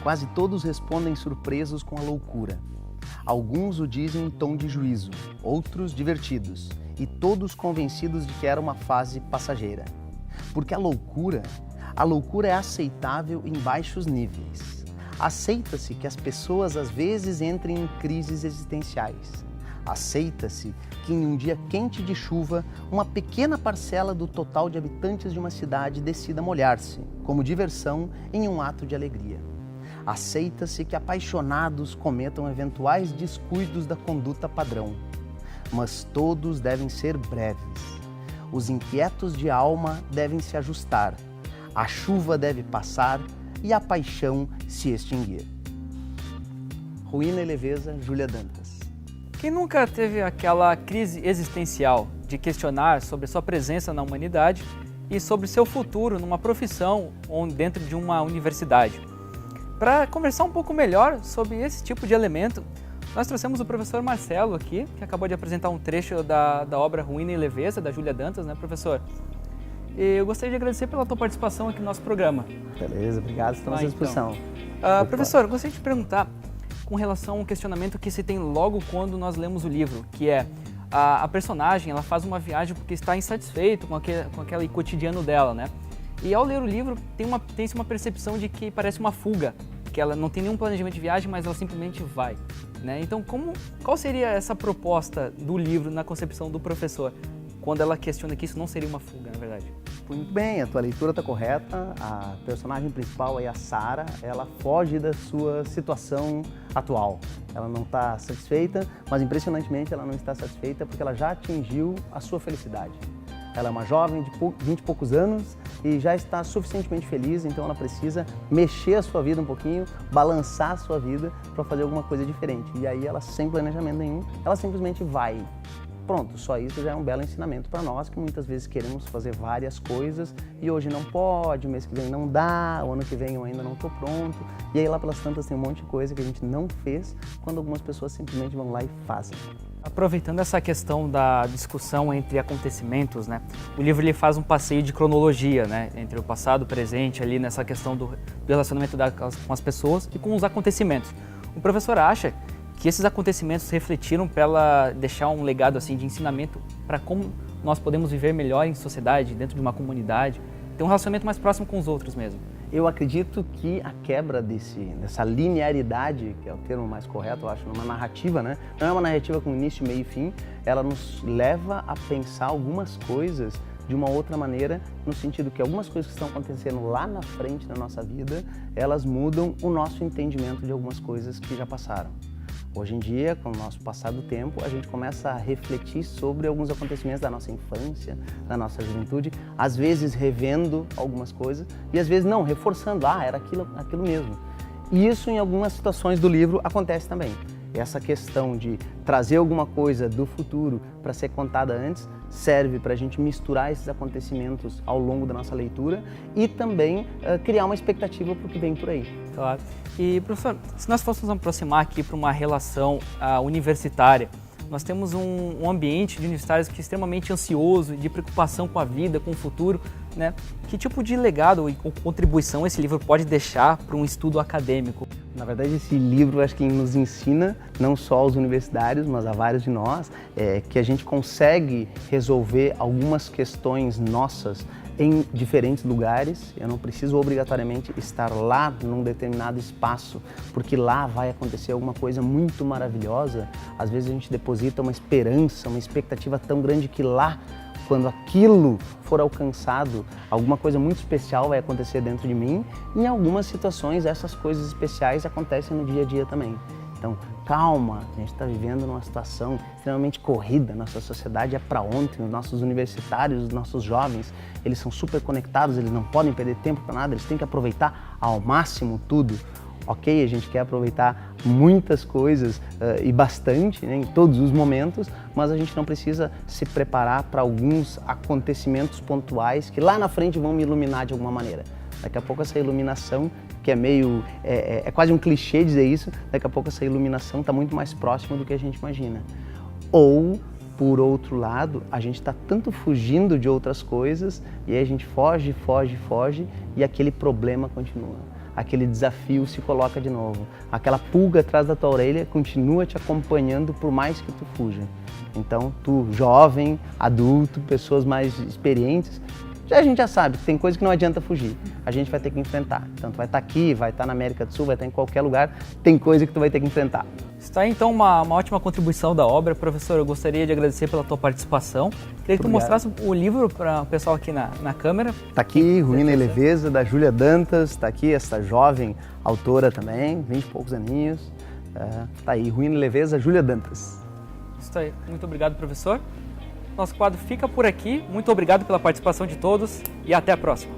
Quase todos respondem surpresos com a loucura. Alguns o dizem em tom de juízo, outros divertidos, e todos convencidos de que era uma fase passageira. Porque a loucura é aceitável em baixos níveis. Aceita-se que as pessoas às vezes entrem em crises existenciais. Aceita-se que em um dia quente de chuva, uma pequena parcela do total de habitantes de uma cidade decida molhar-se, como diversão, em um ato de alegria. Aceita-se que apaixonados cometam eventuais descuidos da conduta padrão. Mas todos devem ser breves. Os inquietos de alma devem se ajustar. A chuva deve passar e a paixão se extinguir. Ruína e Leveza, Júlia Dantas. Quem nunca teve aquela crise existencial de questionar sobre sua presença na humanidade e sobre seu futuro numa profissão ou dentro de uma universidade? Para conversar um pouco melhor sobre esse tipo de elemento, nós trouxemos o professor Marcelo aqui, que acabou de apresentar um trecho da obra Ruína e Leveza, da Júlia Dantas, né, professor? E eu gostaria de agradecer pela tua participação aqui no nosso programa. Beleza, obrigado, estamos à disposição. Professor, eu gostaria de te perguntar com relação a um questionamento que se tem logo quando nós lemos o livro, que é a personagem, ela faz uma viagem porque está insatisfeito com aquele cotidiano dela, né? E ao ler o livro, tem-se uma percepção de que parece uma fuga, que ela não tem nenhum planejamento de viagem, mas ela simplesmente vai, né? Então, qual seria essa proposta do livro na concepção do professor, quando ela questiona que isso não seria uma fuga, na verdade? Muito bem, a tua leitura está correta. A personagem principal, a Sara, ela foge da sua situação atual. Ela não está satisfeita, mas impressionantemente ela não está satisfeita porque ela já atingiu a sua felicidade. Ela é uma jovem de 20 e poucos anos e já está suficientemente feliz, então ela precisa mexer a sua vida um pouquinho, balançar a sua vida para fazer alguma coisa diferente. E aí ela, sem planejamento nenhum, ela simplesmente vai. Pronto, só isso já é um belo ensinamento para nós, que muitas vezes queremos fazer várias coisas e hoje não pode, o mês que vem não dá, o ano que vem eu ainda não estou pronto. E aí lá pelas tantas tem um monte de coisa que a gente não fez, quando algumas pessoas simplesmente vão lá e fazem. Aproveitando essa questão da discussão entre acontecimentos, né, o livro ele faz um passeio de cronologia, né, entre o passado e o presente, ali nessa questão do relacionamento com as pessoas e com os acontecimentos. O professor acha que esses acontecimentos refletiram para ela deixar um legado assim de ensinamento para como nós podemos viver melhor em sociedade, dentro de uma comunidade, ter um relacionamento mais próximo com os outros mesmo? Eu acredito que a quebra dessa linearidade, que é o termo mais correto, eu acho, numa narrativa, né? Não é uma narrativa com início, meio e fim, ela nos leva a pensar algumas coisas de uma outra maneira, no sentido que algumas coisas que estão acontecendo lá na frente da nossa vida, elas mudam o nosso entendimento de algumas coisas que já passaram. Hoje em dia, com o nosso passar do tempo, a gente começa a refletir sobre alguns acontecimentos da nossa infância, da nossa juventude, às vezes revendo algumas coisas e às vezes não, reforçando, era aquilo mesmo. E isso em algumas situações do livro acontece também. Essa questão de trazer alguma coisa do futuro para ser contada antes serve para a gente misturar esses acontecimentos ao longo da nossa leitura e também criar uma expectativa para o que vem por aí. Claro. E, professor, se nós fôssemos nos aproximar aqui para uma relação universitária, nós temos um ambiente de universitários que é extremamente ansioso, de preocupação com a vida, com o futuro, né? Que tipo de legado e contribuição esse livro pode deixar para um estudo acadêmico? Na verdade, esse livro acho que nos ensina, não só aos universitários, mas a vários de nós, que a gente consegue resolver algumas questões nossas em diferentes lugares. Eu não preciso obrigatoriamente estar lá num determinado espaço, porque lá vai acontecer alguma coisa muito maravilhosa. Às vezes a gente deposita uma esperança, uma expectativa tão grande que lá, quando aquilo for alcançado, alguma coisa muito especial vai acontecer dentro de mim. Em algumas situações, essas coisas especiais acontecem no dia a dia também. Então, calma, a gente está vivendo numa situação extremamente corrida, nossa sociedade é para ontem, os nossos universitários, os nossos jovens, eles são super conectados, eles não podem perder tempo para nada, eles têm que aproveitar ao máximo tudo. Ok, a gente quer aproveitar muitas coisas e bastante, né, em todos os momentos, mas a gente não precisa se preparar para alguns acontecimentos pontuais que lá na frente vão me iluminar de alguma maneira. Daqui a pouco essa iluminação, que é meio, é quase um clichê dizer isso, daqui a pouco essa iluminação está muito mais próxima do que a gente imagina. Ou, por outro lado, a gente está tanto fugindo de outras coisas e aí a gente foge e aquele problema continua. Aquele desafio se coloca de novo. Aquela pulga atrás da tua orelha continua te acompanhando por mais que tu fuja. Então, tu jovem, adulto, pessoas mais experientes, a gente já sabe que tem coisa que não adianta fugir. A gente vai ter que enfrentar. Então, tu vai estar aqui, vai estar na América do Sul, vai estar em qualquer lugar, tem coisa que tu vai ter que enfrentar. Está aí, então, uma ótima contribuição da obra. Professor, eu gostaria de agradecer pela tua participação. Queria que tu mostrasse o livro para o pessoal aqui na câmera. Está aqui, Ruína e Leveza, da Júlia Dantas. Está aqui essa jovem autora também, 20 e poucos aninhos. Está aí, Ruína e Leveza, Júlia Dantas. Isso aí. Muito obrigado, professor. Nosso quadro fica por aqui. Muito obrigado pela participação de todos e até a próxima.